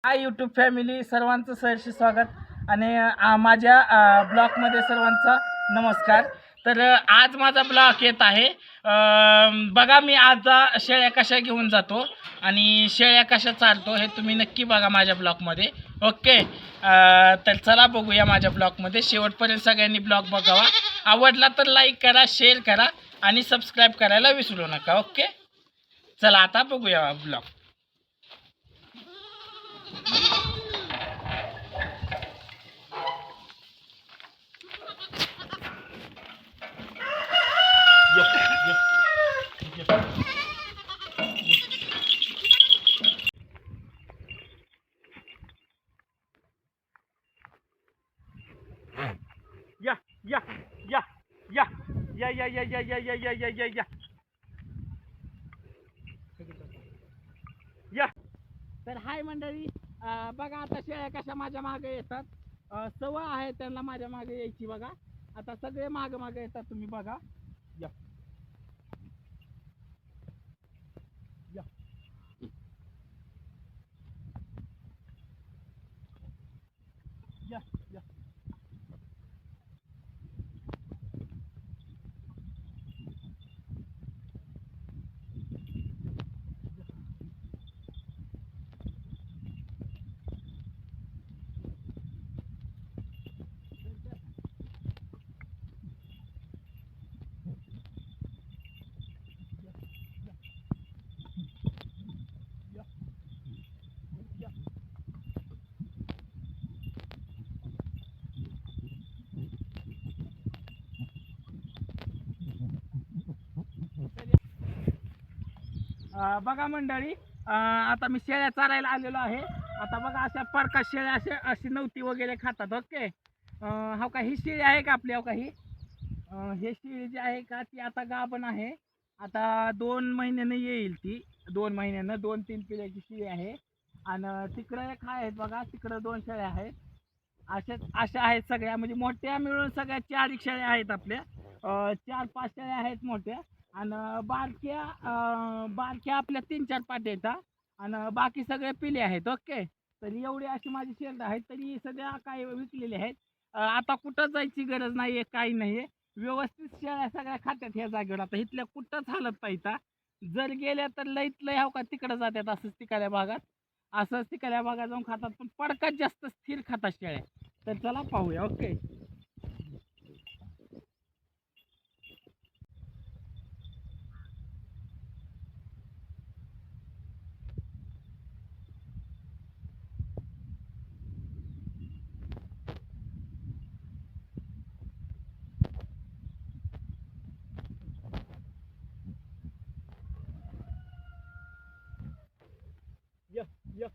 Hi YouTube family, सर्वांचं सहर्ष स्वागत आणि माझ्या ब्लॉगमध्ये सर्वांचा नमस्कार. तर आज माझा ब्लॉग येत आहे. बघा मी आज शेळ्या कशा घेऊन जातो आणि शेळ्या कशा चालतो हे तुम्ही नक्की बघा माझ्या ब्लॉगमध्ये. ओके, तर चला बघूया माझ्या ब्लॉगमध्ये. शेवटपर्यंत सगळ्यांनी ब्लॉग बघावा. आवडला तर लाईक करा, शेअर करा आणि सबस्क्राईब करायला विसरू नका. ओके, चला आता बघूया ब्लॉग. या या या या या या या या या या या या या या. तर हाय मंडळी, बघा आता शेळ्या कशा माझ्या मागे येतात. सवय आहे त्यांना माझ्या मागे यायची. बघा आता सगळे मागे मागे येतात, तुम्ही बघा. या या या या. बघा मंडळी, आता मी शेळ्या चारायला आलेलो आहे. आता बघा अशा परका शेळ्या अशी नव्हती वगैरे खातात. ओके, हो का, ही शेळी आहे का आपली? हो का, ही शेळी जी आहे का ती आता गाभण आहे. आता 2 महिन्यानं येईल ती. 2 महिन्यानं 2-3 पिढ्याची शेळी आहे. आणि तिकडं एक आहेत बघा, तिकडं 2 शेळ्या आहेत. अशा आहेत सगळ्या, म्हणजे मोठ्या मिळून सगळ्या 4 शेळ्या आहेत आपल्या. 4-5 शेळ्या आहेत मोठ्या आणि बारक्या आपल्या 3-4 पाट्या येतात आणि बाकी सगळे पिले आहेत. ओके, तर एवढी अशी माझी शेळ्या आहेत. तरी सध्या काही विकलेले आहेत. आता कुठं जायची गरज नाही आहे, काही नाही आहे. व्यवस्थित शेळ्या सगळ्या खात्यात ह्या जागेवर. आता इथल्या कुठंच हालत पाहिजे. जर गेल्या तर लईत लय हो का तिकडं जातात, असंच तिकडल्या भागात, असंच तिकडल्या भागात जाऊन खातात. पण पडकात जास्त स्थिर खातात शेळ्या. तर चला पाहूया. ओके, य य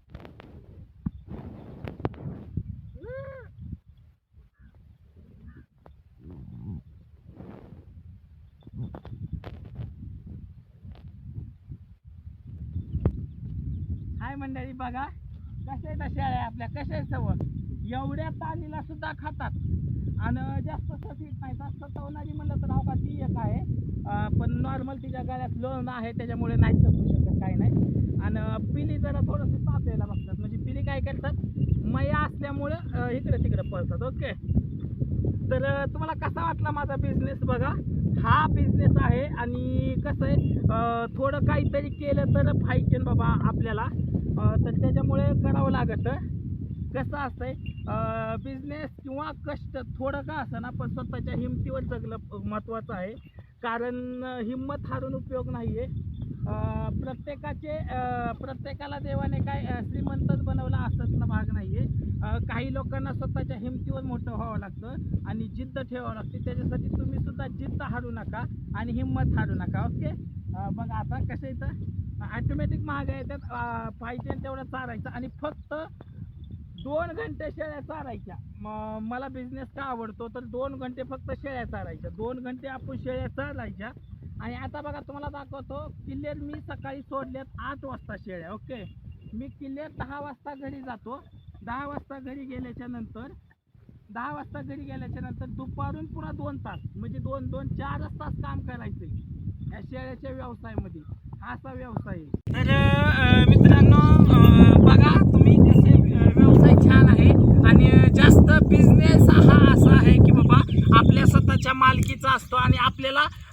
हाय मंडळी, बघा कशा आहेत शेळ्या आपल्या, कशा आहेत सवय. एवढ्या तालीला सुद्धा खातात आणि जास्त सफीत नाही. सतवणारी म्हणलं तर का ती एक आहे, पण नॉर्मल तिच्या गळ्यात लोण आहे त्याच्यामुळे नाही सफू शकत, काही नाही. आणि पिली जरा थोडंसं तापायला बघतात. म्हणजे पिली काय करतात, मया असल्यामुळं इकडे तिकडे पळतात. ओके, तर तुम्हाला कसा वाटला माझा बिझनेस? बघा हा बिझनेस आहे आणि कसं आहे, थोडं काहीतरी केलं तर पाहिजे बाबा आपल्याला. तर त्याच्यामुळे करावं लागतं. कसं असतंय, बिझनेस किंवा कष्ट थोडं का असं ना, पण स्वतःच्या हिमतीवर जगलं महत्त्वाचं आहे. कारण हिंमत हारून उपयोग नाही आहे. प्रत्येकाला देवाने काय श्रीमंतच बनवला असंच भाग नाही आहे. काही लोकांना स्वतःच्या हिमतीवर मोठं व्हावं लागतं आणि जिद्द ठेवावं लागते. त्याच्यासाठी तुम्ही सुद्धा जिद्द हारू नका आणि हिंमत हारू नका. ओके, बघा आता कसं इथं ऑटोमॅटिक महाग येतात. पाहिजे तेवढं चारायचं आणि फक्त 2 घंटे शेळ्या चारायच्या. मला बिझनेस का आवडतो तर 2 घंटे फक्त शेळ्या चारायच्या. 2 घंटे आपण शेळ्या चारायच्या. आणि आता बघा तुम्हाला दाखवतो. किल्लेर मी सकाळी सोडल्यात 8 वाजता शेळ्या. ओके, मी किल्लेर 10 वाजता घरी जातो. 10 वाजता घरी गेल्याच्या नंतर 10 वाजता घरी गेल्याच्या नंतर दुपारून पुन्हा 2 तास, म्हणजे 4च तास काम करायचं या शेळ्याच्या व्यवसायामध्ये. हा असा व्यवसाय आहे. तर मित्रांनो, बघा तुम्ही कसे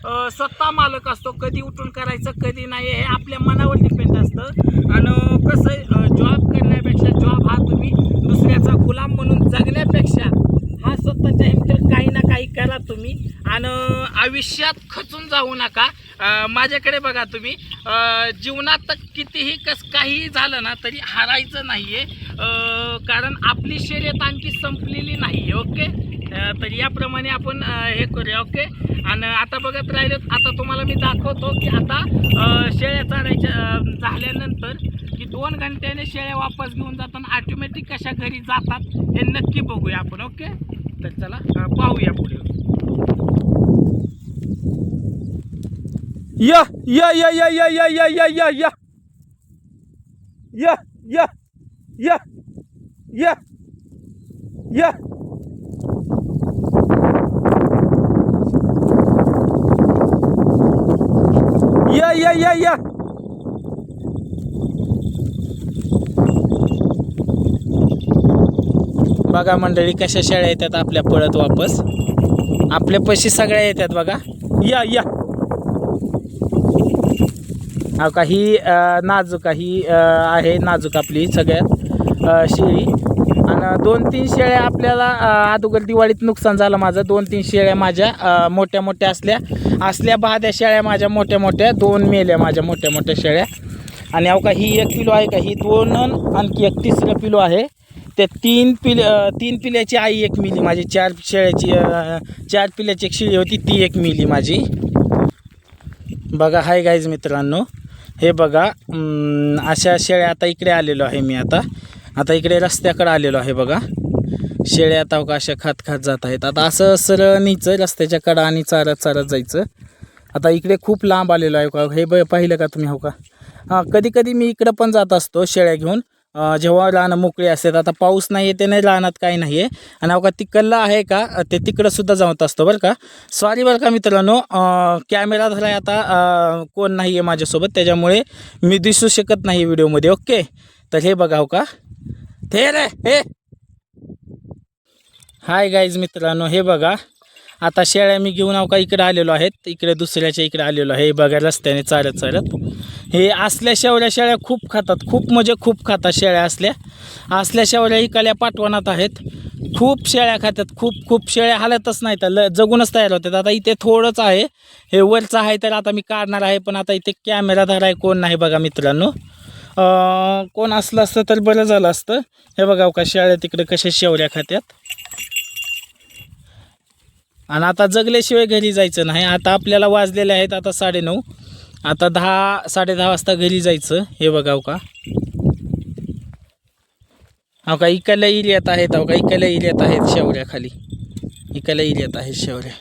स्वतः मालक असतो, कधी उठून करायचं कधी नाही हे आपल्या मनावर डिपेंड असतं. आणि कसं जॉब करण्यापेक्षा जॉब हा तुम्ही दुसऱ्याचा गुलाम म्हणून जगण्यापेक्षा हा स्वतःच्या हिमतीवर काही ना काही करा तुम्ही. आणि आयुष्यात खचून जाऊ नका. माझ्याकडे बघा तुम्ही, जीवनात कितीही काहीही झालं ना तरी हारायचं नाही आहे, कारण आपली शर्यत आणखी संपलेली नाही आहे. ओके, तर याप्रमाणे आपण हे करूया. ओके, आणि आता बघत राहिलं, आता तुम्हाला मी दाखवतो की आता शेळ्या चारायच्या झाल्यानंतर की 2 घंट्याने शेळ्या वापस घेऊन जाताना ऑटोमॅटिक कशा घरी जातात हे नक्की बघूया आपण. ओके, तर चला पाहूया पुढे. या या या या या या या या या या या या या या या या या या या बघा मंडळी कशा शेळ्या येतात आपल्या पळत वापस, आपल्या पैसे सगळ्या येतात बघा. या या हा काही नाजूक ही आहे, नाजूक आपली सगळ्यात शेळी. आणि 2-3 शेळ्या आपल्याला अगोदर दिवाळीत नुकसान झालं माझं. 2-3 शेळ्या माझ्या मोठ्या मोठ्या असल्या बाध्या शेळ्या माझ्या मोठ्या मोठ्या 2 मेल्या माझ्या मोठ्या मोठ्या शेळ्या. आणि अवका ही 1 किलो आहे का, ही 2 आणखी 1 तिसरं पिलो आहे. त्या 3 पिल्याची आई 1 मिली माझी. 4 शेळ्याची 4 पिल्याची 1 शेळी होती ती 1 मिली माझी. बघा हाय गाईज मित्रांनो, हे बघा अशा शेळ्या. आता इकडे आलेलो आहे मी, आता इकडे रस्त्याकडे आलेलो आहे बघा. शेळ्या आता अशा खात जात आहेत. आता असं सरळ न्यायचं रस्त्याच्या कडा आणि चारत जायचं. आता इकडे खूप लांब आलेलो आहे का, हे पाहिलं का तुम्ही हो का. हां, कधी मी इकडं पण जात असतो शेळ्या घेऊन, जेव्हा रानं मोकळे असतात. आता पाऊस नाही आहे, ते नाही रानात काही नाही आहे. आणि अवका तिकडला आहे का ते तिकडंसुद्धा जात असतो बरं का. सॉरी बरं का मित्रांनो, कॅमेरा धराय आता कोण नाही आहे माझ्यासोबत, त्याच्यामुळे मी दिसू शकत नाही व्हिडिओमध्ये. ओके, तर हे बघा हो का, हे रे हे हाय गाईज मित्रांनो, हे बघा आता शेळ्या मी घेऊन अवका इकडे आलेलो आहेत. इकडे दुसऱ्याच्या इकडे आलेलो आहे. हे बघा रस्त्याने चारत हे असल्या शेळ्या खूप खातात, खूप म्हणजे खूप खातात शेळ्या. असल्या शेवऱ्या इकाल्या पाठवणात आहेत. खूप शेळ्या खातात, खूप शेळ्या हालतच नाही तर जगूनच तयार होतात. आता इथे थोडंच आहे, हे वरचं आहे तर आता मी काढणार आहे. पण आता इथे कॅमेरा धराय कोण नाही बघा मित्रांनो. कोण असलं असतं तर बरं झालं असतं. हे बघा का शेळ्या तिकडे कशा शेवऱ्या खात्यात. आणि आता जगल्याशिवाय घरी जायचं नाही. आता आपल्याला वाजलेले आहेत आता 9:30. आता 10-10:30 वाजता घरी जायचं. हे बघा का, इकायला एरियात आहेत, इकायला एरियात आहेत शेवऱ्या खाली, इकायला एरियात आहेत शेवऱ्या.